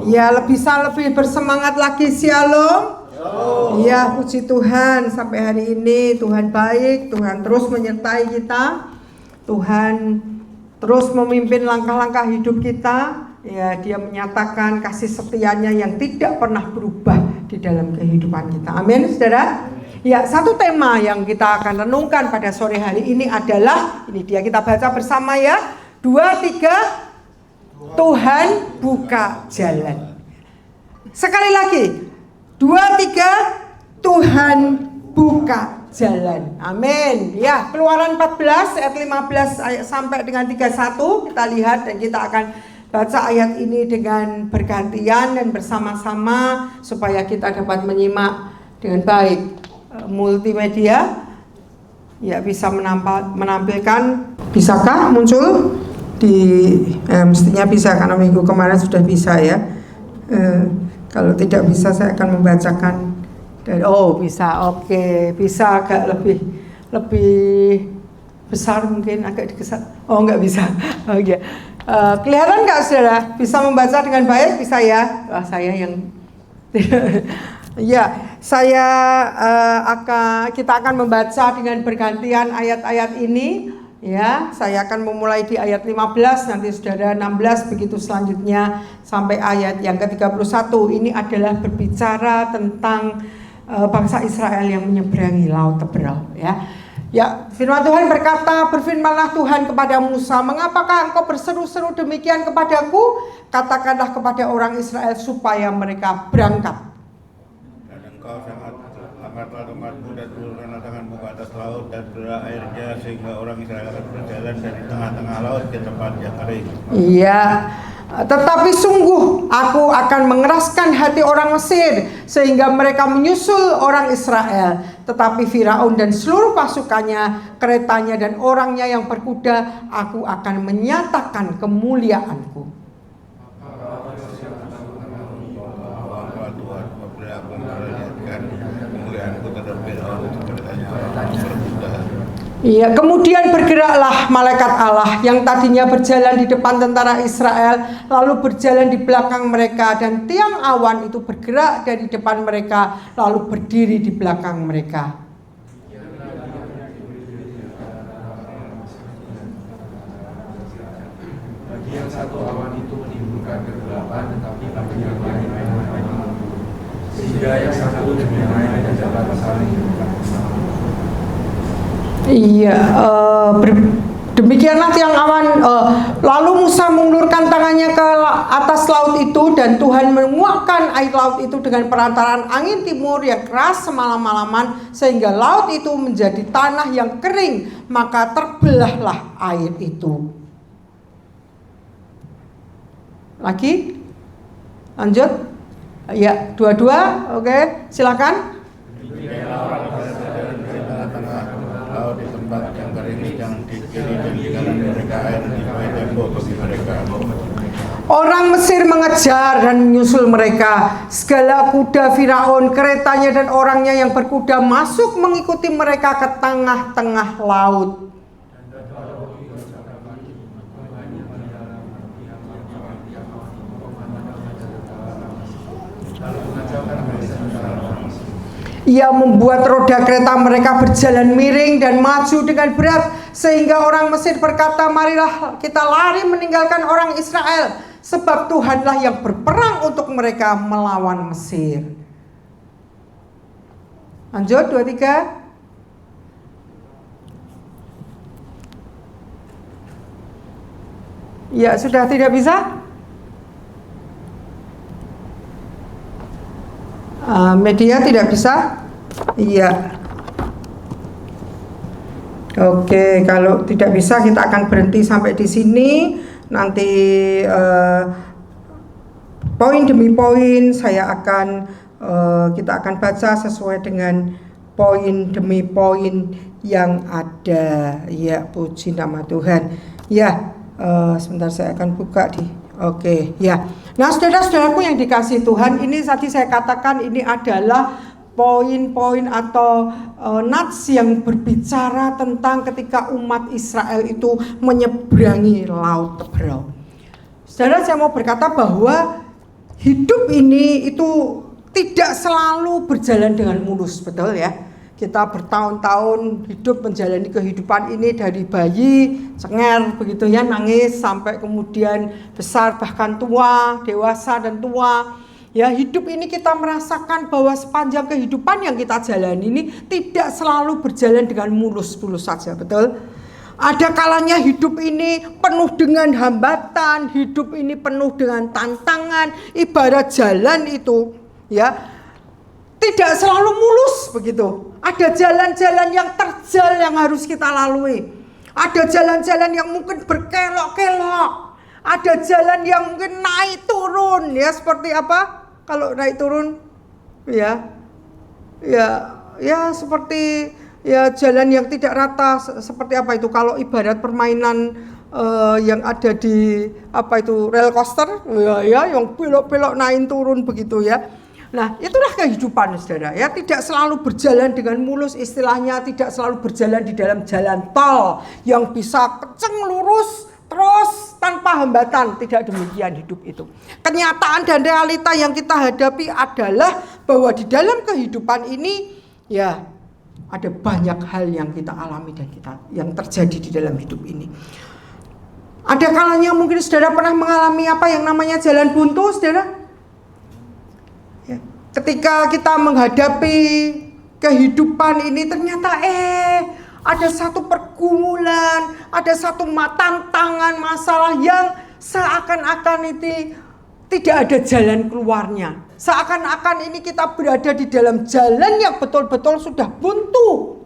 Ya, bisa lebih bersemangat lagi. Shalom. Ya, puji Tuhan, sampai hari ini Tuhan baik, Tuhan terus menyertai kita, Tuhan terus memimpin langkah-langkah hidup kita. Ya, Dia menyatakan kasih setianya yang tidak pernah berubah di dalam kehidupan kita. Amin, saudara. Ya, satu tema yang kita akan renungkan pada sore hari ini adalah, ini dia, kita baca bersama ya, 2, 3, Tuhan buka jalan. Sekali lagi, 2, 3, Tuhan buka jalan. Amin. Ya, Keluaran 14 ayat 15 sampai dengan 31 kita lihat, dan kita akan baca ayat ini dengan bergantian dan bersama-sama supaya kita dapat menyimak dengan baik. Multimedia ya bisa menampilkan. Bisakah muncul di mestinya bisa, karena minggu kemarin sudah bisa ya. Kalau tidak bisa saya akan membacakan dari, bisa, oke, bisa agak lebih besar mungkin, agak dikesat. Nggak bisa. Oke. Kelihatan nggak, saudara? Bisa membaca dengan baik? Bisa ya? Saya yang ya, kita akan membaca dengan bergantian ayat-ayat ini. Ya, saya akan memulai di ayat 15, nanti saudara 16, begitu selanjutnya sampai ayat yang ke-31. Ini adalah berbicara tentang bangsa Israel yang menyeberangi Laut Teberau. Ya, firman Tuhan berkata, berfirmanlah Tuhan kepada Musa, mengapakah engkau berseru-seru demikian kepadaku? Katakanlah kepada orang Israel supaya mereka berangkat. Engkau angkatlah tongkatmu dan ulurkanlah tanganmu ke atas laut dan belah airnya, sehingga orang Israel akan berjalan dari tengah-tengah laut ke tempat yang kering. Iya, tetapi sungguh aku akan mengeraskan hati orang Mesir sehingga mereka menyusul orang Israel. Tetapi Firaun dan seluruh pasukannya, keretanya dan orangnya yang berkuda, aku akan menyatakan kemuliaanku. Iya, kemudian bergeraklah malaikat Allah yang tadinya berjalan di depan tentara Israel, lalu berjalan di belakang mereka, dan tiang awan itu bergerak dari depan mereka, lalu berdiri di belakang mereka. Bagi yang satu awan itu menimbulkan kegelapan, tetapi bagi yang lain sehingga yang satu demi yang lain dapat saling bersama. Iya, demikianlah tiang awan. Lalu Musa mengulurkan tangannya ke atas laut itu, dan Tuhan menguakkan air laut itu dengan perantaraan angin timur yang keras semalam-malaman, sehingga laut itu menjadi tanah yang kering, maka terbelahlah air itu. Lagi, lanjut. Ya, 22, oke, silakan. di tempat yang kering, yang di kiri dan di kanan mereka air dibuat tembok bagi mereka. Orang Mesir mengejar dan menyusul mereka. Segala kuda Firaun, keretanya dan orangnya yang berkuda masuk mengikuti mereka ke tengah-tengah laut. Ia membuat roda kereta mereka berjalan miring dan maju dengan berat, sehingga orang Mesir berkata, marilah kita lari meninggalkan orang Israel, sebab Tuhanlah yang berperang untuk mereka melawan Mesir. Lanjut, 23. Ya, sudah tidak bisa? Media tidak bisa? Iya. Oke, kalau tidak bisa kita akan berhenti sampai di sini. Nanti poin demi poin kita akan baca sesuai dengan poin demi poin yang ada. Ya, puji nama Tuhan. Ya, sebentar saya akan buka di. Oke, ya. Nah, saudara-saudaraku yang dikasihi Tuhan, ini tadi saya katakan ini adalah poin-poin atau nats yang berbicara tentang ketika umat Israel itu menyeberangi Laut Teberau. Saudara, saya mau berkata bahwa hidup ini itu tidak selalu berjalan dengan mulus, betul ya. Kita bertahun-tahun hidup menjalani kehidupan ini dari bayi, cenger begitu ya, nangis sampai kemudian besar bahkan tua, dewasa dan tua. Ya, hidup ini kita merasakan bahwa sepanjang kehidupan yang kita jalani ini tidak selalu berjalan dengan mulus-mulus saja, betul? Ada kalanya hidup ini penuh dengan hambatan, hidup ini penuh dengan tantangan, ibarat jalan itu ya tidak selalu mulus begitu. Ada jalan-jalan yang terjal yang harus kita lalui. Ada jalan-jalan yang mungkin berkelok-kelok. Ada jalan yang mungkin naik turun ya, seperti apa? Kalau naik turun ya seperti ya jalan yang tidak rata, seperti apa itu kalau ibarat permainan yang ada di apa itu rel coaster ya yang belok-belok naik turun begitu ya. Nah, itulah kehidupan saudara ya, tidak selalu berjalan dengan mulus, istilahnya tidak selalu berjalan di dalam jalan tol yang bisa kenceng lurus terus tanpa hambatan, tidak demikian hidup itu. Kenyataan dan realita yang kita hadapi adalah bahwa di dalam kehidupan ini ya ada banyak hal yang kita alami dan yang terjadi di dalam hidup ini. Ada kalanya mungkin saudara pernah mengalami apa yang namanya jalan buntu, saudara? Ya, ketika kita menghadapi kehidupan ini ternyata ada satu pergumulan, ada satu tantangan, masalah yang seakan-akan itu tidak ada jalan keluarnya. Seakan-akan ini kita berada di dalam jalan yang betul-betul sudah buntu,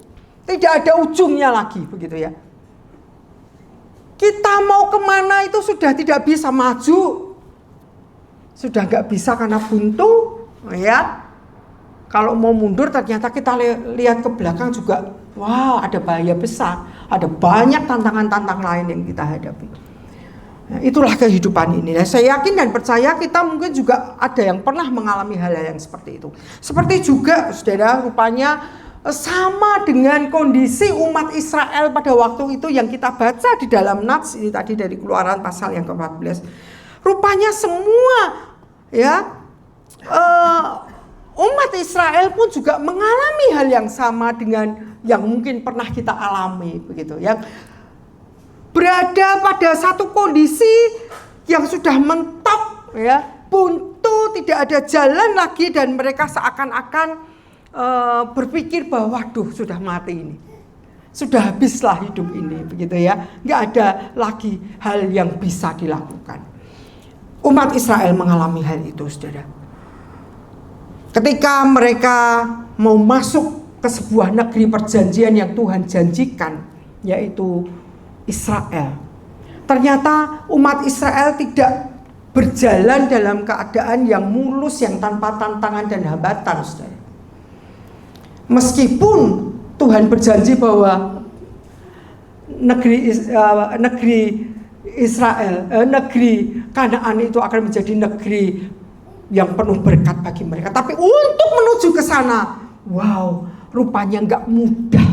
tidak ada ujungnya lagi, begitu ya. Kita mau kemana itu sudah tidak bisa maju, sudah nggak bisa karena buntu, ya. Kalau mau mundur ternyata kita lihat ke belakang juga, wow, ada bahaya besar, ada banyak tantangan-tantangan lain yang kita hadapi. Nah, itulah kehidupan ini. Nah, saya yakin dan percaya kita mungkin juga ada yang pernah mengalami hal-hal yang seperti itu. Seperti juga, saudara, rupanya sama dengan kondisi umat Israel pada waktu itu yang kita baca di dalam Nats ini tadi dari Keluaran pasal yang ke-14. Rupanya semua umat Israel pun juga mengalami hal yang sama dengan yang mungkin pernah kita alami begitu, yang berada pada satu kondisi yang sudah mentok ya, buntu, tidak ada jalan lagi dan mereka seakan-akan berpikir bahwa waduh sudah mati ini, sudah habislah hidup ini begitu ya, nggak ada lagi hal yang bisa dilakukan. Umat Israel mengalami hal itu, saudara. Ketika mereka mau masuk ke sebuah negeri perjanjian yang Tuhan janjikan, yaitu Israel, ternyata umat Israel tidak berjalan dalam keadaan yang mulus, yang tanpa tantangan dan hambatan, saudara. Meskipun Tuhan berjanji bahwa negeri Israel, negeri Kanaan itu akan menjadi negeri yang penuh berkat bagi mereka, tapi untuk menuju ke sana, wow, rupanya nggak mudah.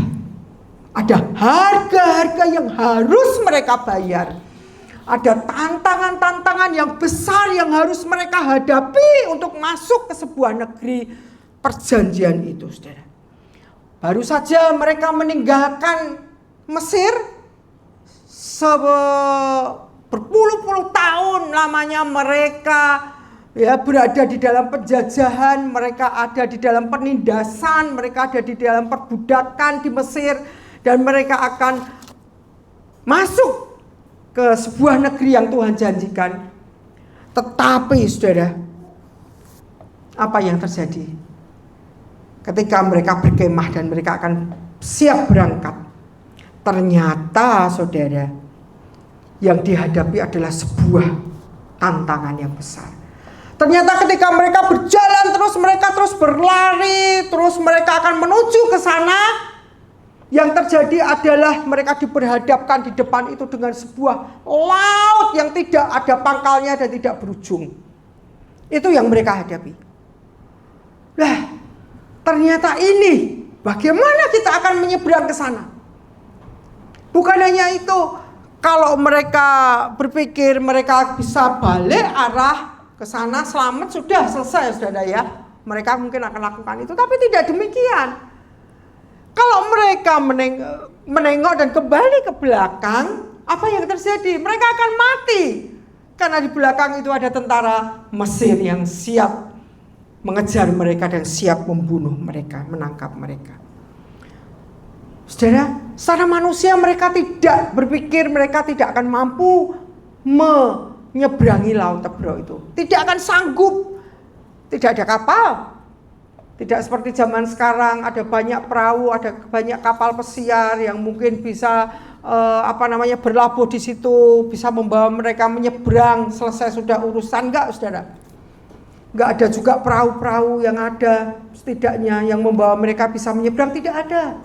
Ada harga-harga yang harus mereka bayar. Ada tantangan-tantangan yang besar yang harus mereka hadapi untuk masuk ke sebuah negeri perjanjian itu, saudara. Baru saja mereka meninggalkan Mesir, berpuluh-puluh tahun lamanya mereka berada di dalam penjajahan, mereka ada di dalam penindasan, mereka ada di dalam perbudakan di Mesir, dan mereka akan masuk ke sebuah negeri yang Tuhan janjikan. Tetapi saudara, apa yang terjadi? Ketika mereka berkemah dan mereka akan siap berangkat, ternyata saudara, yang dihadapi adalah sebuah tantangan yang besar. Ternyata ketika mereka berjalan terus, mereka terus berlari, terus mereka akan menuju ke sana, yang terjadi adalah mereka diperhadapkan di depan itu dengan sebuah laut yang tidak ada pangkalnya dan tidak berujung. Itu yang mereka hadapi. Lah, ternyata ini bagaimana kita akan menyeberang ke sana? Bukan hanya itu, kalau mereka berpikir mereka bisa balik arah ke sana selamat sudah selesai saudara ya. Mereka mungkin akan lakukan itu, tapi tidak demikian. Kalau mereka menengok dan kembali ke belakang, apa yang terjadi? Mereka akan mati. Karena di belakang itu ada tentara Mesir yang siap mengejar mereka dan siap membunuh mereka, menangkap mereka. Saudara, secara manusia mereka tidak berpikir mereka tidak akan mampu menyeberangi Laut Tebro itu. Tidak akan sanggup. Tidak ada kapal. Tidak seperti zaman sekarang ada banyak perahu, ada banyak kapal pesiar yang mungkin bisa berlabuh di situ, bisa membawa mereka menyeberang, selesai sudah urusan. Enggak, saudara. Enggak ada juga perahu-perahu yang ada setidaknya yang membawa mereka bisa menyeberang, tidak ada.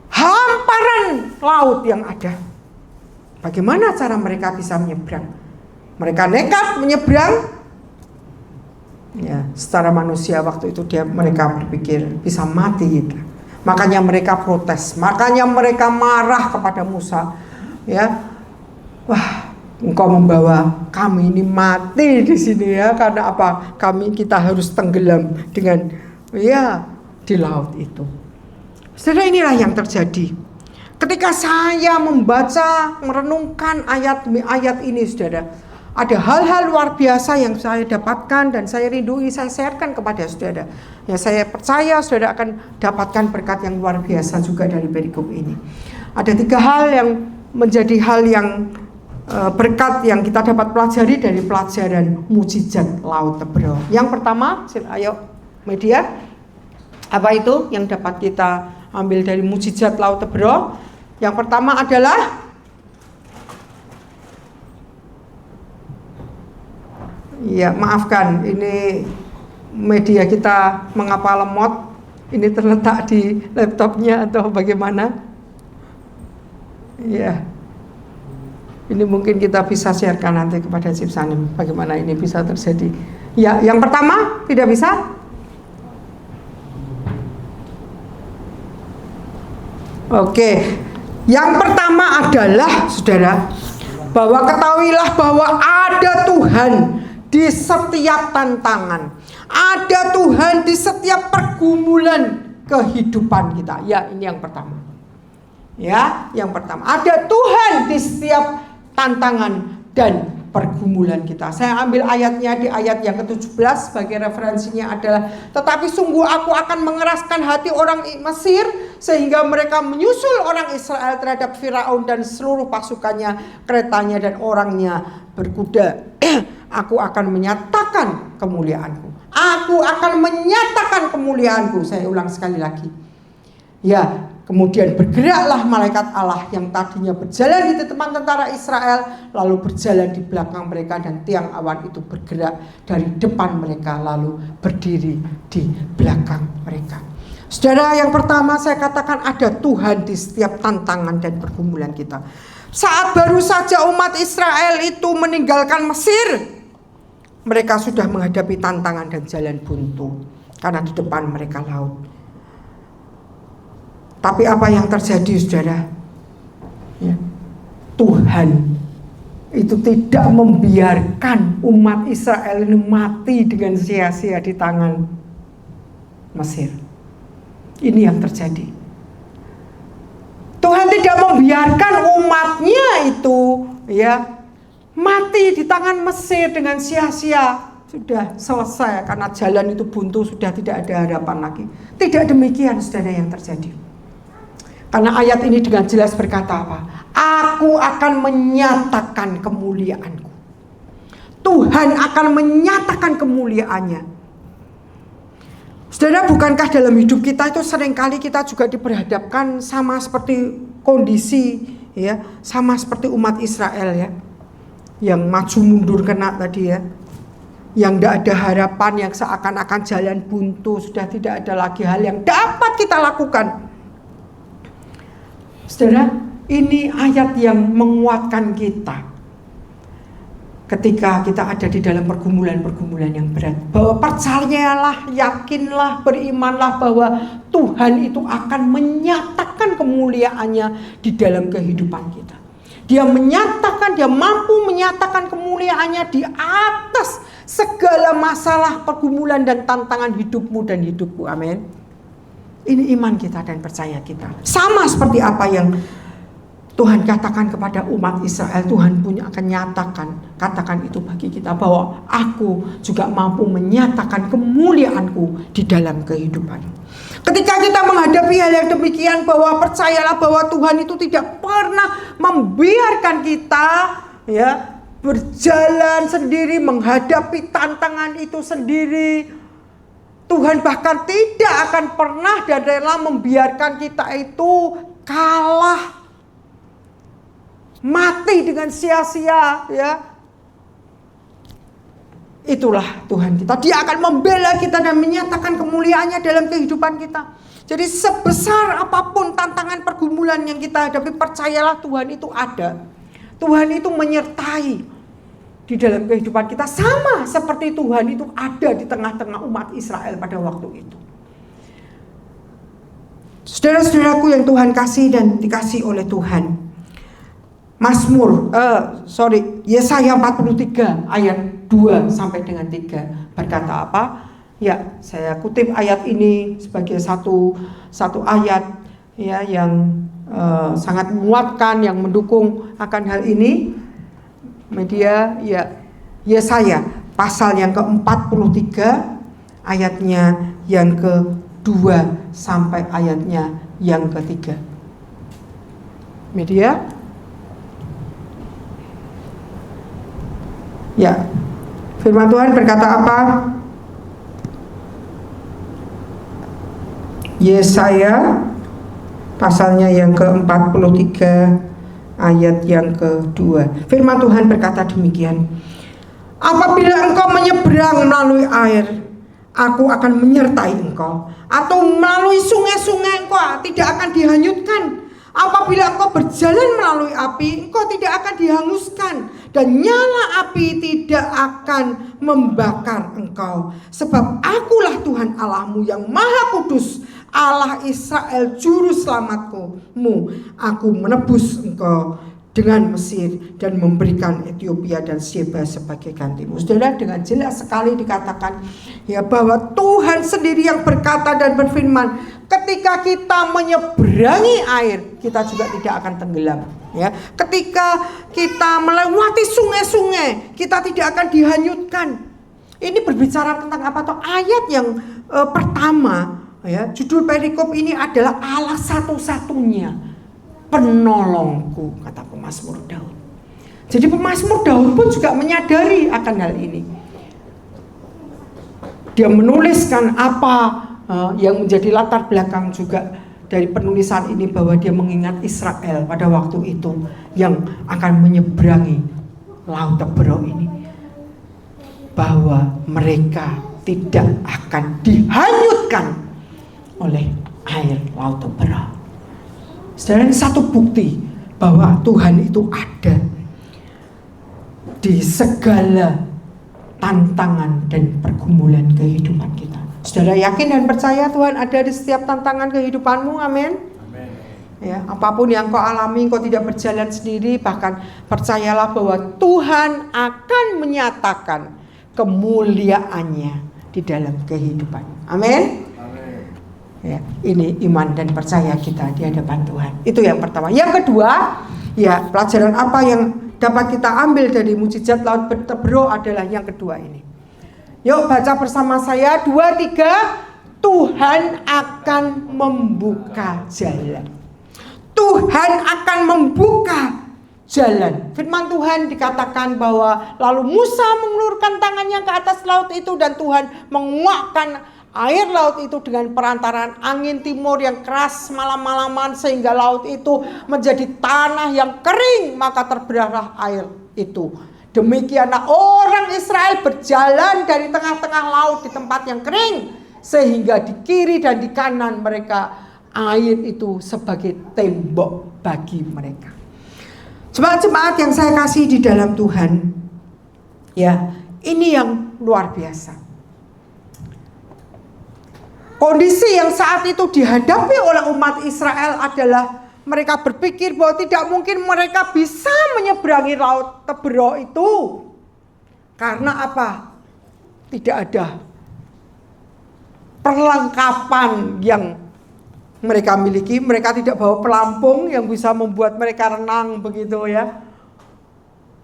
Hamparan laut yang ada. Bagaimana cara mereka bisa menyeberang? Mereka nekat menyeberang. Ya, secara manusia waktu itu mereka berpikir bisa mati kita. Makanya mereka protes, makanya mereka marah kepada Musa. Ya, wah, engkau membawa kami ini mati di sini ya, karena apa? Kita harus tenggelam dengan di laut itu. Saudara, inilah yang terjadi. Ketika saya membaca, merenungkan ayat demi ayat ini, saudara, ada hal-hal luar biasa yang saya dapatkan dan saya rindui, saya sharekan kepada saudara. Ya, saya percaya saudara akan dapatkan berkat yang luar biasa juga dari perikop ini. Ada 3 hal yang menjadi hal yang berkat yang kita dapat pelajari dari pelajaran mukjizat Laut Tebro. Yang pertama, ayo media, apa itu yang dapat kita ambil dari mukjizat Laut Tebro? Yang pertama adalah maafkan, ini media kita mengapa lemot? Ini terletak di laptopnya atau bagaimana? Ya, ini mungkin kita bisa sharekan nanti kepada Chief Sanim bagaimana ini bisa terjadi. Ya, yang pertama tidak bisa. Oke, yang pertama adalah saudara, bahwa ketahuilah bahwa ada Tuhan di setiap tantangan, ada Tuhan di setiap pergumulan kehidupan kita. Ya, ini yang pertama. Ya, yang pertama, ada Tuhan di setiap tantangan dan pergumulan kita. Saya ambil ayatnya di ayat yang ke-17 sebagai referensinya adalah, tetapi sungguh aku akan mengeraskan hati orang Mesir sehingga mereka menyusul orang Israel terhadap Firaun dan seluruh pasukannya, keretanya dan orangnya berkuda. Aku akan menyatakan kemuliaanku. Aku akan menyatakan kemuliaanku. Saya ulang sekali lagi. Ya, kemudian bergeraklah malaikat Allah yang tadinya berjalan di depan tentara Israel, lalu berjalan di belakang mereka, dan tiang awan itu bergerak dari depan mereka lalu berdiri di belakang mereka. Saudara, yang pertama saya katakan ada Tuhan di setiap tantangan dan pergumulan kita. Saat baru saja umat Israel itu meninggalkan Mesir, mereka sudah menghadapi tantangan dan jalan buntu karena di depan mereka laut. Tapi apa yang terjadi, saudara? Ya, Tuhan itu tidak membiarkan umat Israel ini mati dengan sia-sia di tangan Mesir. Ini yang terjadi. Tuhan tidak membiarkan umatnya itu mati di tangan Mesir dengan sia-sia. Sudah selesai karena jalan itu buntu, sudah tidak ada harapan lagi. Tidak demikian, saudara, yang terjadi. Karena ayat ini dengan jelas berkata apa? Aku akan menyatakan kemuliaanku. Tuhan akan menyatakan kemuliaannya. Saudara, bukankah dalam hidup kita itu seringkali kita juga diperhadapkan sama seperti kondisi sama seperti umat Israel yang maju mundur kena tadi yang tidak ada harapan, yang seakan-akan jalan buntu, sudah tidak ada lagi hal yang dapat kita lakukan. Saudara, ini ayat yang menguatkan kita ketika kita ada di dalam pergumulan-pergumulan yang berat, bahwa percayalah, yakinlah, berimanlah bahwa Tuhan itu akan menyatakan kemuliaannya di dalam kehidupan kita. Dia menyatakan, dia mampu menyatakan kemuliaannya di atas segala masalah, pergumulan dan tantangan hidupmu dan hidupku. Amin. Ini iman kita dan percaya kita. Sama seperti apa yang Tuhan katakan kepada umat Israel, Tuhan pun akan nyatakan, katakan itu bagi kita, bahwa aku juga mampu menyatakan kemuliaanku di dalam kehidupan. Ketika kita menghadapi hal yang demikian, bahwa percayalah bahwa Tuhan itu tidak pernah membiarkan kita berjalan sendiri, menghadapi tantangan itu sendiri. Tuhan bahkan tidak akan pernah dan rela membiarkan kita itu kalah, mati dengan sia-sia, Itulah Tuhan kita. Dia akan membela kita dan menyatakan kemuliaannya dalam kehidupan kita. Jadi sebesar apapun tantangan pergumulan yang kita hadapi, percayalah Tuhan itu ada. Tuhan itu menyertai di dalam kehidupan kita, sama seperti Tuhan itu ada di tengah-tengah umat Israel pada waktu itu. Saudara-saudaraku yang Tuhan kasih dan dikasih oleh Tuhan, Yesaya 43 ayat 2 sampai dengan 3 berkata apa? Ya, saya kutip ayat ini sebagai satu ayat yang sangat menguatkan, yang mendukung akan hal ini. Media Yesaya pasal yang ke-43 ayatnya yang ke-2 sampai ayatnya yang ke-3. Media firman Tuhan berkata apa? Yesaya pasalnya yang ke-43 ayat yang kedua. Firman Tuhan berkata demikian. Apabila engkau menyeberang melalui air, aku akan menyertai engkau. Atau melalui sungai-sungai, engkau tidak akan dihanyutkan. Apabila engkau berjalan melalui api, engkau tidak akan dihanguskan. Dan nyala api tidak akan membakar engkau. Sebab akulah Tuhan Allahmu yang Maha Kudus, Allah Israel, juru selamatmu. Aku menebus engkau dengan Mesir dan memberikan Ethiopia dan Sheba sebagai gantimu. Saudara, dengan jelas sekali dikatakan bahwa Tuhan sendiri yang berkata dan berfirman, ketika kita menyeberangi air, kita juga tidak akan tenggelam. Ketika kita melewati sungai-sungai, kita tidak akan dihanyutkan. Ini berbicara tentang apa? Atau ayat yang pertama, judul perikop ini adalah Allah satu-satunya penolongku, kata pemazmur Daud. Jadi pemazmur Daud pun juga menyadari akan hal ini. Dia menuliskan apa yang menjadi latar belakang juga dari penulisan ini, bahwa dia mengingat Israel pada waktu itu yang akan menyeberangi Laut Teberau ini, bahwa mereka tidak akan dihanyutkan oleh air Laut Teberau. Saudara, ini satu bukti bahwa Tuhan itu ada di segala tantangan dan pergumulan kehidupan kita. Saudara yakin dan percaya Tuhan ada di setiap tantangan kehidupanmu? Amin. Apapun yang kau alami, kau tidak berjalan sendiri. Bahkan percayalah bahwa Tuhan akan menyatakan kemuliaannya di dalam kehidupan. Amin. Ini iman dan percaya kita di hadapan Tuhan. Itu yang pertama. Yang kedua, pelajaran apa yang dapat kita ambil dari mukjizat Laut Teberau adalah yang kedua ini. Yuk baca bersama saya, 2, 3. Tuhan akan membuka jalan. Tuhan akan membuka jalan. Firman Tuhan dikatakan bahwa lalu Musa mengulurkan tangannya ke atas laut itu, dan Tuhan menguakkan air laut itu dengan perantaraan angin timur yang keras malam-malaman, sehingga laut itu menjadi tanah yang kering, maka terberahlah air itu. Demikianlah orang Israel berjalan dari tengah-tengah laut di tempat yang kering, sehingga di kiri dan di kanan mereka air itu sebagai tembok bagi mereka. Jemaat-jemaat yang saya kasih di dalam Tuhan, ini yang luar biasa. Kondisi yang saat itu dihadapi oleh umat Israel adalah mereka berpikir bahwa tidak mungkin mereka bisa menyeberangi laut Tebero itu. Karena apa? Tidak ada perlengkapan yang mereka miliki. Mereka tidak bawa pelampung yang bisa membuat mereka renang begitu ya.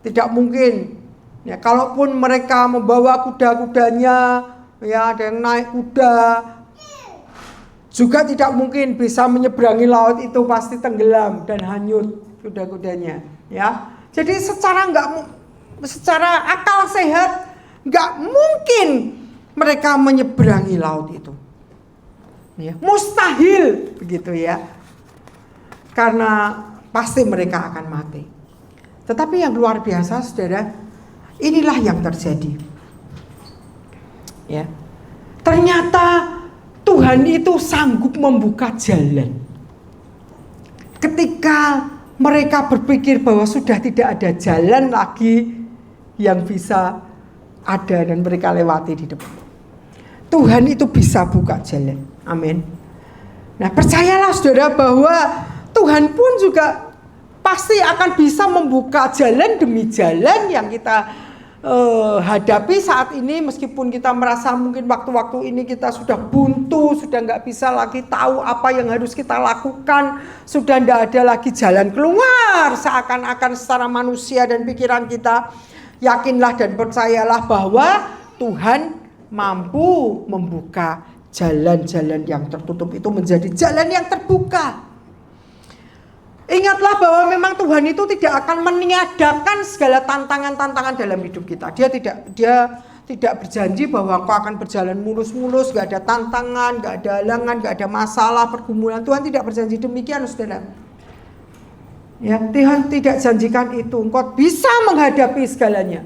Tidak mungkin. Ya, kalaupun mereka membawa kuda-kudanya, ya ada yang naik kuda, juga tidak mungkin bisa menyeberangi laut itu, pasti tenggelam dan hanyut kuda-kudanya. Ya, jadi secara akal sehat nggak mungkin mereka menyeberangi laut itu. Ya, mustahil begitu ya, karena pasti mereka akan mati. Tetapi yang luar biasa, saudara, inilah yang terjadi. Ya, ternyata Tuhan itu sanggup membuka jalan. Ketika mereka berpikir bahwa sudah tidak ada jalan lagi yang bisa ada dan mereka lewati di depan, Tuhan itu bisa buka jalan. Amin. Nah, percayalah saudara bahwa Tuhan pun juga pasti akan bisa membuka jalan demi jalan yang kita hadapi saat ini. Meskipun kita merasa mungkin waktu-waktu ini kita sudah buntu, sudah nggak bisa lagi tahu apa yang harus kita lakukan, sudah nggak ada lagi jalan keluar seakan-akan secara manusia dan pikiran kita. Yakinlah dan percayalah bahwa Tuhan mampu membuka jalan-jalan yang tertutup itu menjadi jalan yang terbuka. Ingatlah bahwa memang Tuhan itu tidak akan meniadakan segala tantangan-tantangan dalam hidup kita. Dia tidak berjanji bahwa kau akan berjalan mulus-mulus, gak ada tantangan, gak ada halangan, gak ada masalah, pergumulan. Tuhan tidak berjanji demikian, saudara. Ya, Tuhan tidak janjikan itu. Engkau bisa menghadapi segalanya.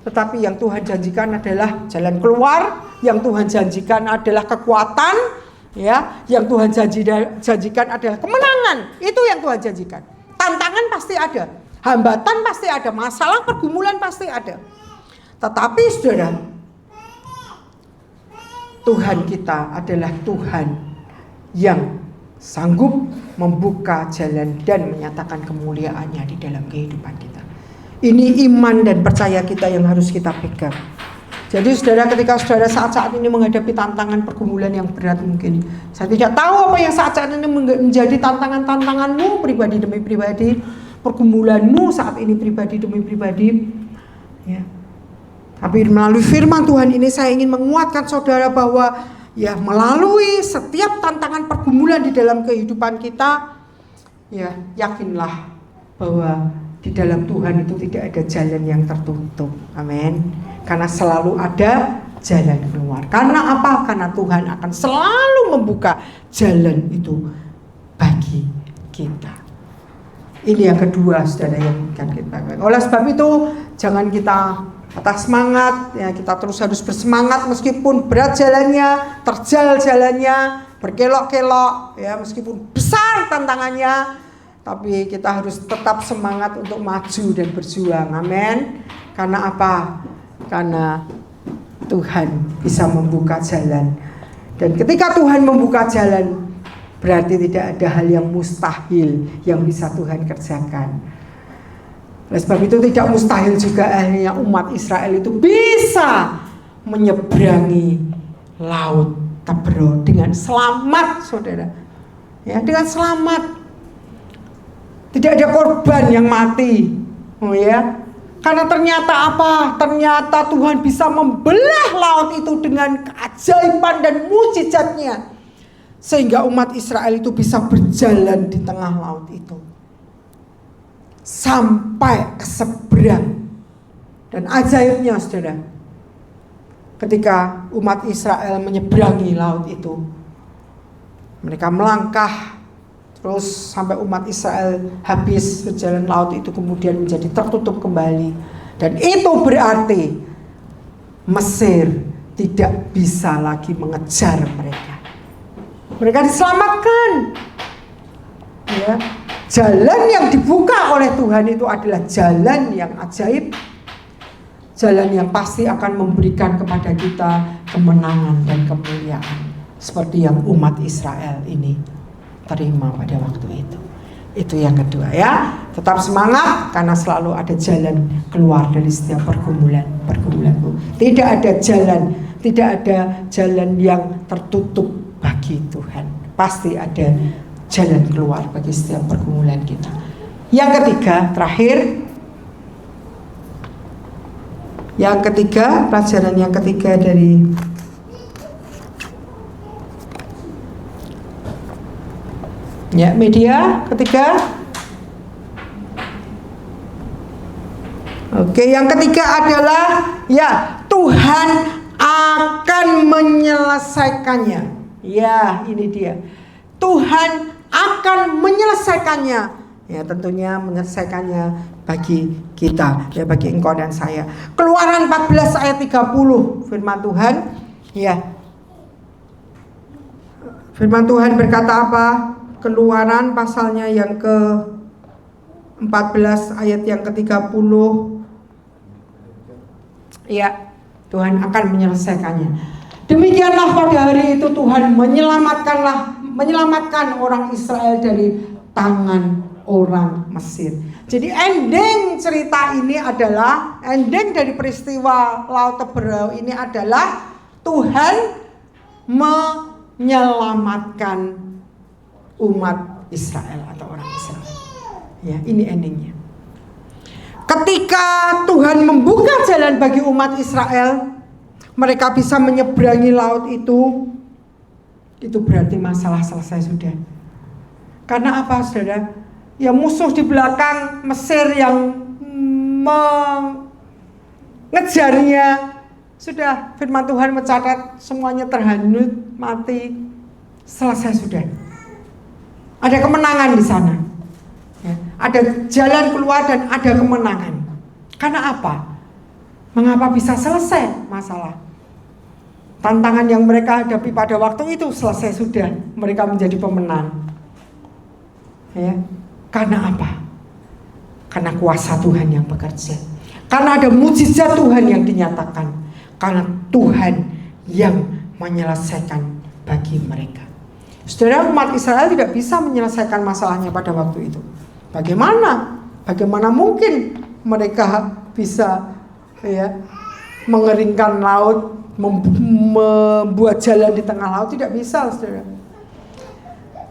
Tetapi yang Tuhan janjikan adalah jalan keluar, yang Tuhan janjikan adalah kekuatan. Ya, yang Tuhan janjikan adalah kemenangan. Itu yang Tuhan janjikan. Tantangan pasti ada, hambatan pasti ada, masalah pergumulan pasti ada. Tetapi saudara, Tuhan kita adalah Tuhan yang sanggup membuka jalan dan menyatakan kemuliaannya di dalam kehidupan kita. Ini iman dan percaya kita yang harus kita pegang. Jadi saudara, ketika saudara saat-saat ini menghadapi tantangan pergumulan yang berat mungkin, saya tidak tahu apa yang saat-saat ini menjadi tantangan-tantanganmu pribadi demi pribadi, pergumulanmu saat ini pribadi demi pribadi. Ya. Tapi melalui firman Tuhan ini saya ingin menguatkan saudara bahwa ya melalui setiap tantangan pergumulan di dalam kehidupan kita, ya yakinlah bahwa di dalam Tuhan itu tidak ada jalan yang tertutup. Amin. Karena selalu ada jalan keluar. Karena apa? Karena Tuhan akan selalu membuka jalan itu bagi kita. Ini yang kedua, saudara, yang akan kita. Oleh sebab itu, jangan kita patah semangat. Ya, kita terus harus bersemangat meskipun berat jalannya, terjal jalannya, berkelok-kelok. Ya, meskipun besar tantangannya, tapi kita harus tetap semangat untuk maju dan berjuang. Amin. Karena apa? Karena Tuhan bisa membuka jalan. Dan ketika Tuhan membuka jalan, berarti tidak ada hal yang mustahil yang bisa Tuhan kerjakan. Oleh sebab itu tidak mustahil juga akhirnya umat Israel itu bisa menyeberangi laut Tebero dengan selamat, saudara. Ya, dengan selamat. Tidak ada korban yang mati. Oh ya. Karena ternyata apa? Ternyata Tuhan bisa membelah laut itu dengan keajaiban dan mukjizatnya. Sehingga umat Israel itu bisa berjalan di tengah laut itu. Sampai ke seberang. Dan ajaibnya saudara, ketika umat Israel menyeberangi laut itu, mereka melangkah terus sampai umat Israel habis berjalan laut itu kemudian menjadi tertutup kembali. Dan itu berarti Mesir tidak bisa lagi mengejar mereka. Mereka diselamatkan. Ya, jalan yang dibuka oleh Tuhan itu adalah jalan yang ajaib. Jalan yang pasti akan memberikan kepada kita kemenangan dan kemuliaan. Seperti yang umat Israel ini terima pada waktu itu. Itu yang kedua ya. Tetap semangat karena selalu ada jalan keluar dari setiap pergumulanku. Tidak ada jalan yang tertutup bagi Tuhan. Pasti ada jalan keluar bagi setiap pergumulan kita. Yang ketiga, terakhir. Yang ketiga, pelajaran yang ketiga dari media ketiga. Oke, yang ketiga adalah Tuhan akan menyelesaikannya. Ya, ini dia. Tuhan akan menyelesaikannya. Ya, tentunya menyelesaikannya bagi kita, ya, bagi engkau dan saya. Keluaran 14 ayat 30 firman Tuhan, ya. Firman Tuhan berkata apa? Keluaran pasalnya yang ke-14 ayat yang ke-30. Ya, Tuhan akan menyelesaikannya. Demikianlah pada hari itu Tuhan menyelamatkan orang Israel dari tangan orang Mesir. Jadi ending cerita ini adalah, ending dari peristiwa Laut Teberau ini adalah Tuhan menyelamatkan umat Israel atau orang Israel. Ya, ini endingnya. Ketika Tuhan membuka jalan bagi umat Israel, mereka bisa menyeberangi laut itu berarti masalah selesai sudah. Karena apa, saudara? Ya, musuh di belakang Mesir yang mengejarnya, sudah firman Tuhan mencatat semuanya terhanyut, mati, selesai sudah. Ada kemenangan di sana. Ya, ada jalan keluar dan ada kemenangan. Karena apa? Mengapa bisa selesai masalah? Tantangan yang mereka hadapi pada waktu itu selesai sudah. Mereka menjadi pemenang. Ya, karena apa? Karena kuasa Tuhan yang bekerja. Karena ada mujizat Tuhan yang dinyatakan. Karena Tuhan yang menyelesaikan bagi mereka. Saudara, umat Israel tidak bisa menyelesaikan masalahnya pada waktu itu. Bagaimana? Bagaimana mungkin mereka bisa mengeringkan laut, membuat jalan di tengah laut? Tidak bisa, saudara.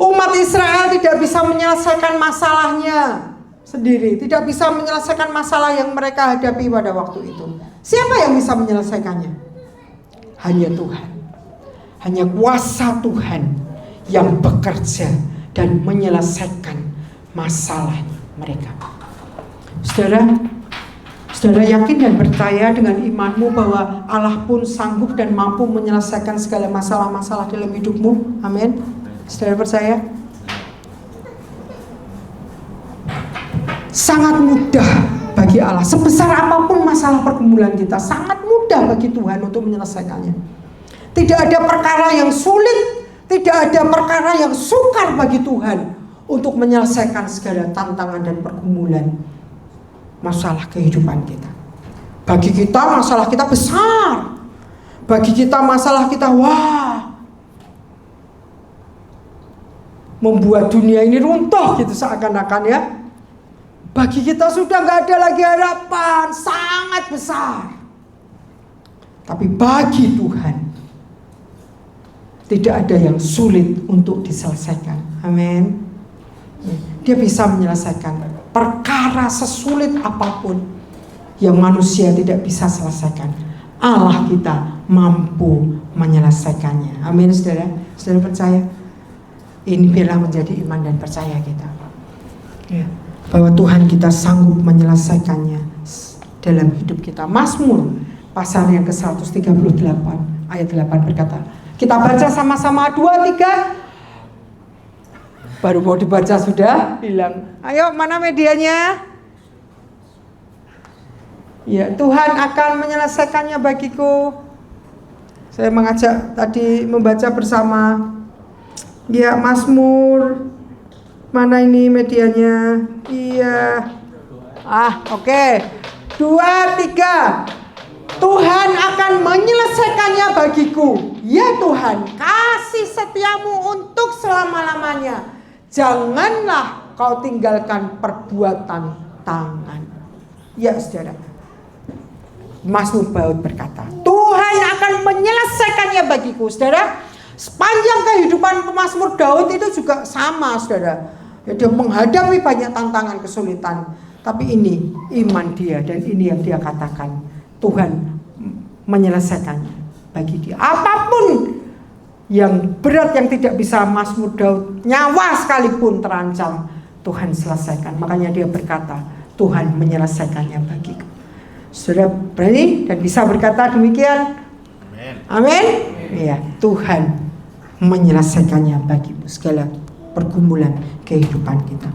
Umat Israel tidak bisa menyelesaikan masalahnya sendiri, tidak bisa menyelesaikan masalah yang mereka hadapi pada waktu itu. Siapa yang bisa menyelesaikannya? Hanya Tuhan. Hanya kuasa Tuhan yang bekerja dan menyelesaikan masalah mereka. Saudara yakin dan percaya dengan imanmu bahwa Allah pun sanggup dan mampu menyelesaikan segala masalah-masalah dalam hidupmu? Amin. Saudara percaya? Sangat mudah bagi Allah. Sebesar apapun masalah pergumulan kita, sangat mudah bagi Tuhan untuk menyelesaikannya. Tidak ada perkara yang sulit, tidak ada perkara yang sukar bagi Tuhan untuk menyelesaikan segala tantangan dan pergumulan masalah kehidupan kita. Bagi kita masalah kita besar. Bagi kita masalah kita membuat dunia ini runtuh gitu seakan-akan ya. Bagi kita sudah gak ada lagi harapan, sangat besar. Tapi bagi Tuhan tidak ada yang sulit untuk diselesaikan. Amin. Dia bisa menyelesaikan perkara sesulit apapun yang manusia tidak bisa selesaikan. Allah kita mampu menyelesaikannya. Amin, saudara. Saudara percaya? Ini bila menjadi iman dan percaya kita. Ya, bahwa Tuhan kita sanggup menyelesaikannya dalam hidup kita. Mazmur pasal yang ke-138 ayat 8 berkata, kita baca sama-sama 2, 3. Baru mau dibaca sudah hilang. Ayo, mana medianya? Ya, Tuhan akan menyelesaikannya bagiku. Saya mengajak tadi membaca bersama. Ya, Mazmur. Mana ini medianya? Iya. Oke. 2, 3. Tuhan akan menyelesaikannya bagiku. Ya Tuhan, kasih setiamu untuk selama-lamanya. Janganlah kau tinggalkan perbuatan tangan. Ya saudara, Mazmur Daud berkata, Tuhan akan menyelesaikannya bagiku. Saudara, sepanjang kehidupan Mazmur Daud itu juga sama saudara. Ya, dia menghadapi banyak tantangan, kesulitan. Tapi ini iman dia, dan ini yang dia katakan, Tuhan menyelesaikannya bagi dia. Apapun yang berat yang tidak bisa Mazmur Daud, nyawa sekalipun terancam, Tuhan selesaikan. Makanya dia berkata, Tuhan menyelesaikannya bagiku. Sudah berani dan bisa berkata demikian? Amin. Ya, Tuhan menyelesaikannya bagimu segala pergumulan kehidupan kita.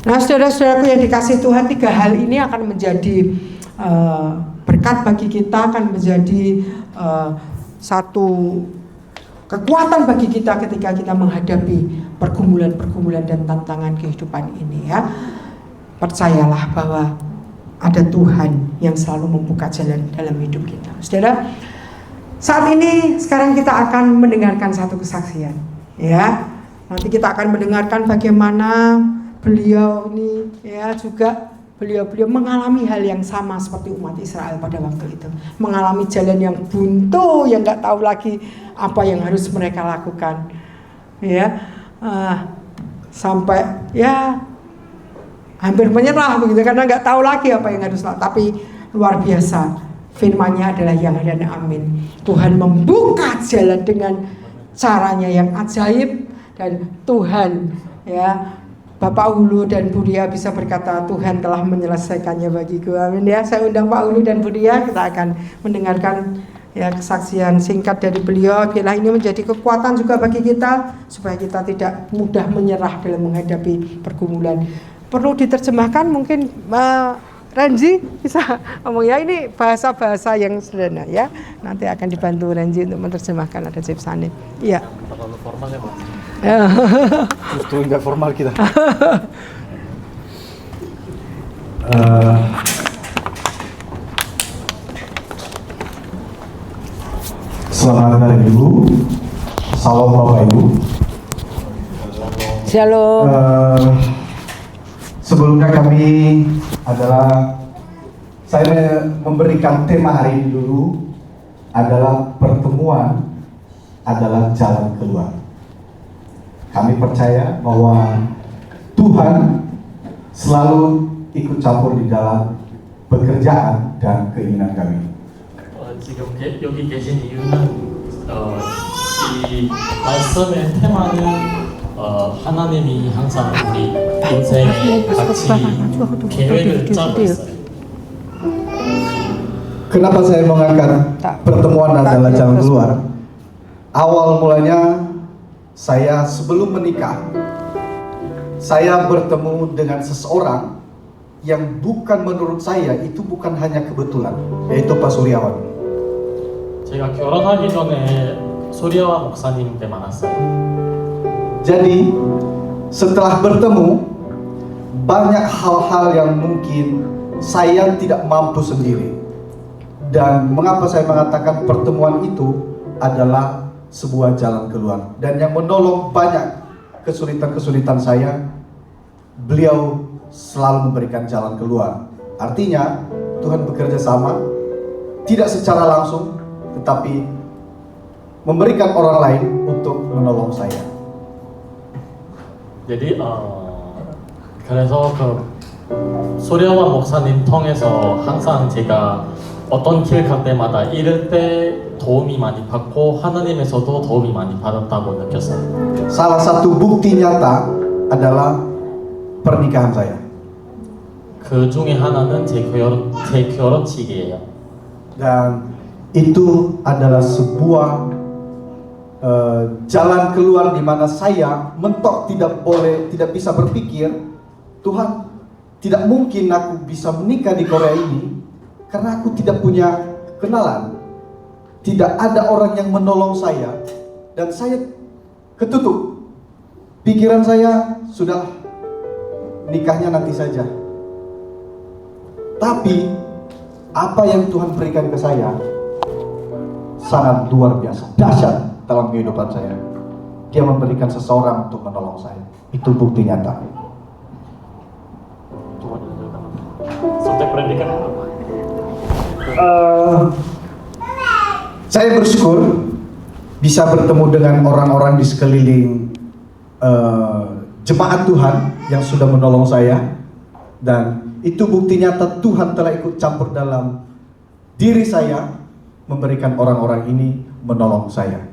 Nah, saudara-saudaraku yang dikasihi Tuhan, 3 hal ini akan menjadi berkat bagi kita, akan menjadi satu kekuatan bagi kita ketika kita menghadapi pergumulan-pergumulan dan tantangan kehidupan ini ya. Percayalah bahwa ada Tuhan yang selalu membuka jalan dalam hidup kita. Saudara, saat ini sekarang kita akan mendengarkan satu kesaksian ya. Nanti kita akan mendengarkan bagaimana beliau ini ya juga beliau mengalami hal yang sama seperti umat Israel pada waktu itu, mengalami jalan yang buntu, yang nggak tahu lagi apa yang harus mereka lakukan, ya sampai ya hampir menyerah begitu karena nggak tahu lagi apa yang harus lakukan. Tapi luar biasa, firman-Nya adalah yang dan amin. Tuhan membuka jalan dengan caranya yang ajaib, dan Tuhan ya, Bapak Ulu dan Bu Dia bisa berkata, Tuhan telah menyelesaikannya bagiku. Amin ya. Saya undang Pak Ulu dan Bu Dia, kita akan mendengarkan ya kesaksian singkat dari beliau. Biarlah ini menjadi kekuatan juga bagi kita, supaya kita tidak mudah menyerah dalam menghadapi pergumulan. Perlu diterjemahkan mungkin Renzi bisa ngomong ya, ini bahasa-bahasa yang sederhana ya. Nanti akan dibantu Renzi untuk menerjemahkan, ada Cip Sanit. Iya. Terlalu formal ya, Pak? Justru nggak formal kita. Selamat hari Ibu, salam Bapak Ibu. Shalom. Sebelumnya saya memberikan tema hari ini dulu adalah pertemuan adalah jalan keluar. Kami percaya bahwa Tuhan selalu ikut campur di dalam pekerjaan dan keinginan kami. 지금 여기 계신 이유는 이 말씀의 테마는 하나님이 항상 우리 인생에 같이 계획을 짜고 있어요. Kenapa saya mengangkat pertemuan adalah jalan keluar? Awal mulanya saya sebelum menikah, saya bertemu dengan seseorang yang bukan menurut saya itu bukan hanya kebetulan, yaitu Pak Suryawan. 제가 결혼하기 전에 소리아와 목사님 때 만났어요. Jadi setelah bertemu, banyak hal-hal yang mungkin saya tidak mampu sendiri. Dan mengapa saya mengatakan pertemuan itu adalah sebuah jalan keluar, dan yang menolong banyak kesulitan-kesulitan saya, beliau selalu memberikan jalan keluar. Artinya Tuhan bekerja sama, tidak secara langsung, tetapi memberikan orang lain untuk menolong saya. jadi 그래서 그 소리아와 목사님 통해서 항상 제가 어떤 길 갈 때마다 이럴 때 도움이 많이 받고 하나님에서도 도움이 많이 받았다고 느꼈어요. Salah satu bukti nyata adalah pernikahan saya. 그 중에 하나는 제 결혼식이에요. Dan itu adalah sebuah jalan keluar di mana saya mentok tidak bisa berpikir, Tuhan, tidak mungkin aku bisa menikah di Korea ini karena aku tidak punya kenalan. Tidak ada orang yang menolong saya, dan saya ketutup. Pikiran saya, sudah nikahnya nanti saja. Tapi apa yang Tuhan berikan ke saya sangat luar biasa, dahsyat dalam kehidupan saya. Dia memberikan seseorang untuk menolong saya. Itu bukti nyata. Saya bersyukur bisa bertemu dengan orang-orang di sekeliling jemaat Tuhan yang sudah menolong saya, dan itu bukti nyata Tuhan telah ikut campur dalam diri saya, memberikan orang-orang ini menolong saya.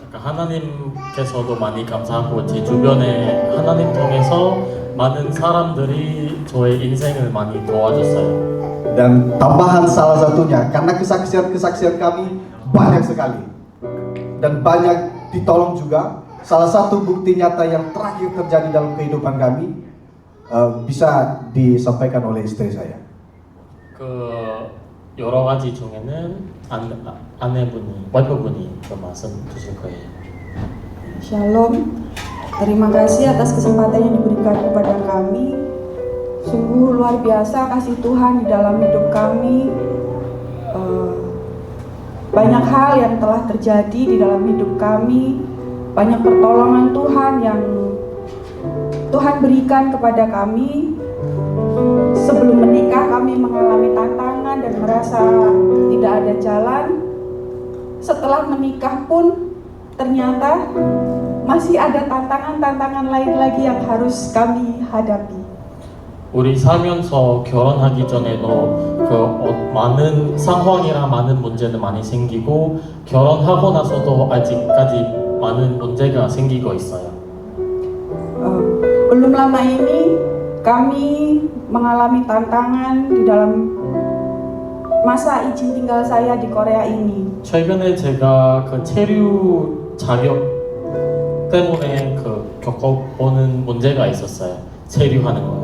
하나님께서도 많이 감사하고 제 주변에 하나님 통해서 많은 사람들이 저의 인생을 많이 도와줬어요. Dan tambahan salah satunya, karena kesaksian-kesaksian kami banyak sekali dan banyak ditolong juga. Salah satu bukti nyata yang terakhir terjadi dalam kehidupan kami bisa disampaikan oleh istri saya. 여러 가지 중에는 아내분이, 와이프분이 그 말씀 주실 거예요. Shalom, terima kasih atas kesempatan yang diberikan kepada kami. Sungguh luar biasa kasih Tuhan di dalam hidup kami. Banyak hal yang telah terjadi di dalam hidup kami. Banyak pertolongan Tuhan yang Tuhan berikan kepada kami. Sebelum menikah kami mengalami tantangan dan merasa tidak ada jalan. Setelah menikah pun ternyata masih ada tantangan-tantangan lain lagi yang harus kami hadapi. 우리 살면서 결혼하기 전에도 많은 상황이랑 많은 문제는 많이 생기고 결혼하고 나서도 아직까지 많은 문제가 생기고 있어요. Belum lama ini kami mengalami tantangan di dalam masa izin tinggal saya di Korea ini. 최근에 제가 그 체류 자격 때문에 겪어보는 문제가 있었어요. 체류하는 거요.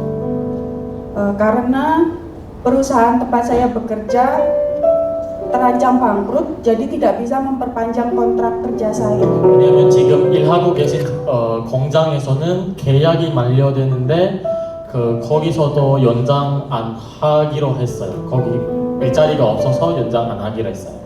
Karena perusahaan tempat saya bekerja terancam bangkrut, jadi tidak bisa memperpanjang kontrak kerja saya. 왜냐면 지금 일하고 계신 공장에서는 계약이 만료되는데 거기서도 연장 안 하기로 했어요. 거기 일자리가 없어서 연장 안 하기로 했어요.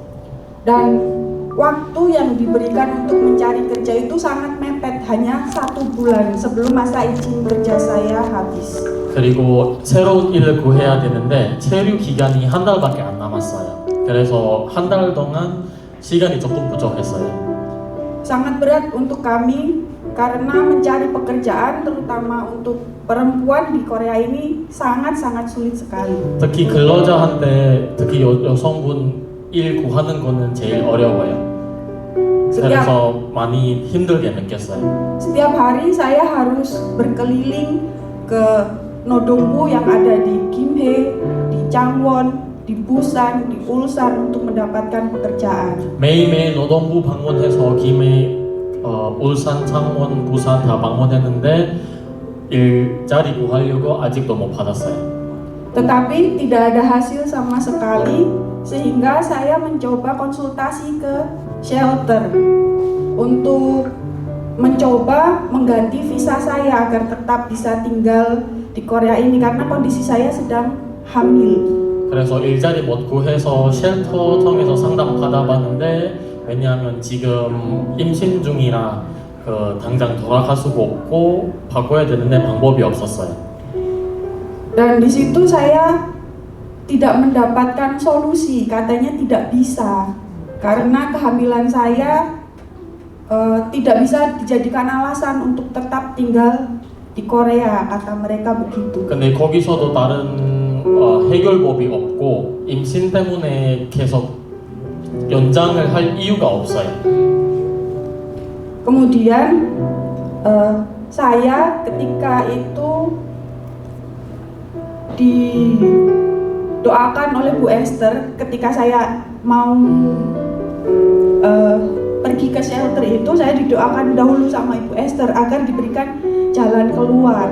Dan waktu yang diberikan untuk mencari kerja itu sangat mepet, hanya 1 bulan sebelum masa izin kerja saya habis. 그리고 새로운 일을 구해야 되는데 체류 기간이 한 달밖에 안 남았어요. 그래서 한 달 동안 시간이 조금 부족했어요. Sangat berat untuk kami karena mencari pekerjaan terutama untuk perempuan di Korea ini sangat-sangat sulit sekali. 특히 근로자한테 특히 여성분 일 구하는 거는 제일 어려워요. 그래서 많이 힘들게 느꼈어요. Setiap hari saya harus berkeliling ke Nodongbu yang ada di Gimhae, di Changwon, di Busan, di Ulsan untuk mendapatkan pekerjaan. 매일매일 노동부 방문해서 김해, 울산, 창원, 부산 다 방문했는데 일자리 구하려고 아직도 못 받았어요. Tetapi tidak ada hasil sama sekali, sehingga saya mencoba konsultasi ke shelter untuk mencoba mengganti visa saya agar tetap bisa tinggal di Korea ini karena kondisi saya sedang hamil. 그래서 일자리 못 구해서 쉘터 통해서 상담 받아봤는데 왜냐하면 지금 임신 중이라 당장 돌아갈 수가 없고 바꿔야 되는데 방법이 없었어요. Dan di situ saya tidak mendapatkan solusi, katanya tidak bisa karena kehamilan saya tidak bisa dijadikan alasan untuk tetap tinggal di Korea, kata mereka begitu. 근데 거기서도 다른 해결법이 없고 임신 때문에 계속 연장을 할 이유가 없어요. Kemudian saya ketika itu didoakan oleh Bu Esther ketika saya mau pergi ke shelter itu, saya didoakan dahulu sama Ibu Esther agar diberikan jalan keluar.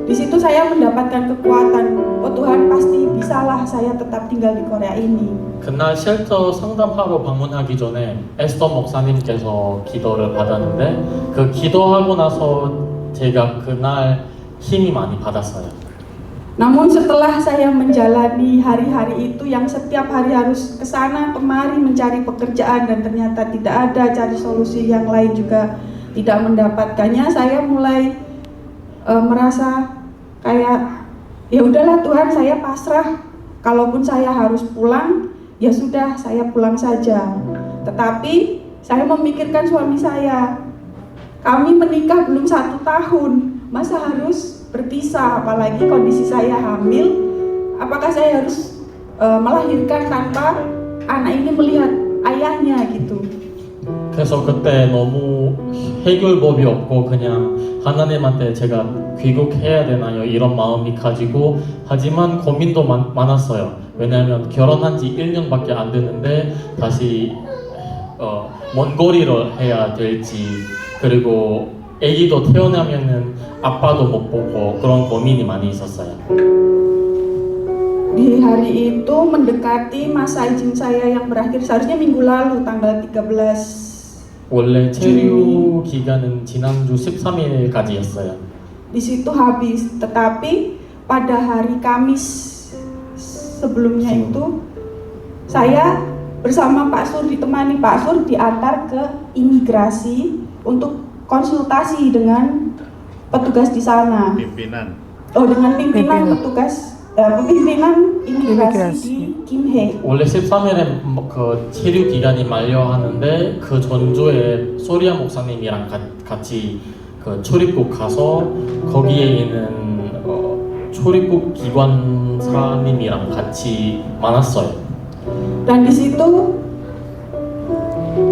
Di situ saya mendapatkan kekuatan, oh Tuhan pasti bisalah saya tetap tinggal di Korea ini. 그날 쉘터 상담하러 방문하기 전에 에스더 목사님께서 기도를 받았는데 그 기도하고 나서 제가 그날 힘이 많이 받았어요. Namun setelah saya menjalani hari-hari itu yang setiap hari harus kesana kemari mencari pekerjaan dan ternyata tidak ada, cari solusi yang lain juga tidak mendapatkannya, saya mulai merasa kayak ya udahlah Tuhan, saya pasrah, kalaupun saya harus pulang, ya sudah saya pulang saja. Tetapi saya memikirkan suami saya. Kami menikah belum 1 tahun, masa harus berpisah, apalagi kondisi saya hamil. Apakah saya harus melahirkan tanpa anak ini melihat ayahnya gitu. 그래서 그때 너무 해결법이 없고 그냥 하나님한테 제가 귀국해야 되나요? 이런 마음이 가지고 하지만 고민도 많았어요. 왜냐하면 결혼한 지 1년밖에 안 됐는데 다시 먼 거리를 해야 될지 그리고 아기도 태어나면은 아빠도 못 보고 그런 고민이 많이 있었어요. Di hari itu mendekati masa izin saya yang berakhir, seharusnya minggu lalu tanggal 13. 원래 체류 기간은 지난주 13일까지였어요. Di situ habis, tetapi pada hari Kamis sebelumnya itu saya bersama Pak Sur, ditemani Pak Sur diantar ke imigrasi untuk konsultasi dengan petugas di sana. Pimpinan. Oh, dengan pimpinan petugas pimpinan imigrasi di Kimhae. 원래 13일에 그 체류 기간이 만료하는데 그 전주에 소리아 목사님이랑 같이 그 출입국 가서 거기에 있는 출입국 기관사님이랑 같이 만났어요. Dan di situ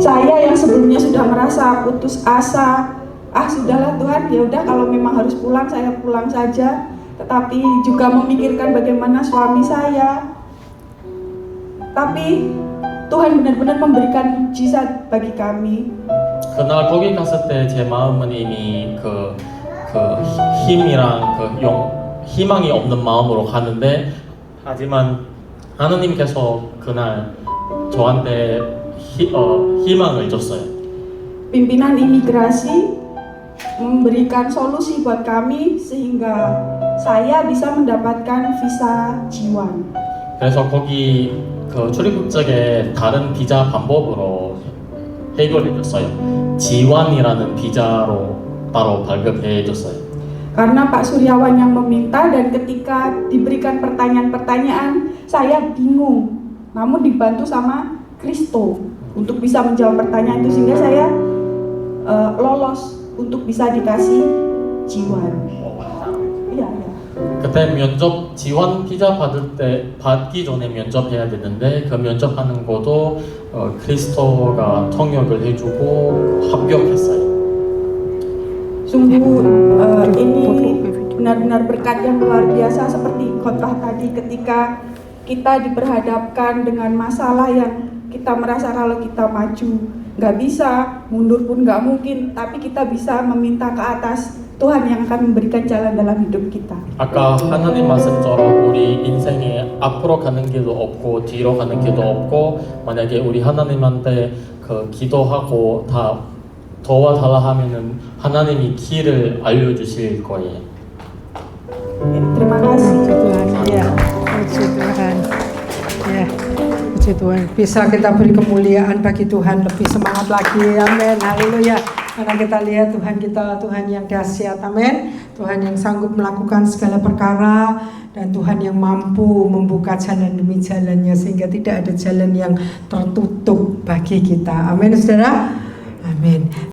saya yang sebelumnya sudah merasa putus asa, sudahlah Tuhan, ya udah kalau memang harus pulang saya pulang saja. Tetapi juga memikirkan bagaimana suami saya. Tapi Tuhan benar-benar memberikan mukjizat bagi kami. 그날 거기 갔을 때 제 마음은 이미 그 힘이랑 희망이 없는 마음으로 가는데 하지만 하나님께서 그날 저한테 희망을 줬어요. Pimpinan imigrasi memberikan solusi buat kami sehingga saya bisa mendapatkan visa G1. 그래서 거기 그 출입국 쪽에 다른 비자 방법으로 해결해줬어요. G1이라는 비자로 따로 발급해줬어요. Karena Pak Suryawan yang meminta dan ketika diberikan pertanyaan-pertanyaan saya bingung. Namun dibantu sama Kristo untuk bisa menjawab pertanyaan itu sehingga saya lolos untuk bisa dikasih G1. Iya. 그때 면접 지원 비자 받기 전에 면접해야 되는데 그 면접하는 것도 크리스토가 통역을 해주고 합격했어요. Sungguh ini benar-benar berkat yang luar biasa seperti khotbah tadi ketika kita diperhadapkan dengan masalah yang kita merasa kalau kita maju nggak bisa, mundur pun nggak mungkin, tapi kita bisa meminta ke atas Tuhan yang akan memberikan jalan dalam hidup kita. 아까 하나님 말씀처럼 우리 인생에 앞으로 가는 길도 없고 뒤로 가는 길도 없고 만약에 우리 하나님한테 그 기도하고 다 도와달라 하면은 하나님이 길을 알려주실 거예요. Terima kasih. Puji Tuhan, ya, puji Tuhan, ya, puji Tuhan. Bisa kita beri kemuliaan bagi Tuhan, lebih semangat lagi, amin, haleluya. Karena kita lihat Tuhan kita, Tuhan yang dahsyat, amin. Tuhan yang sanggup melakukan segala perkara dan Tuhan yang mampu membuka jalan demi jalannya sehingga tidak ada jalan yang tertutup bagi kita, amin, saudara, amin.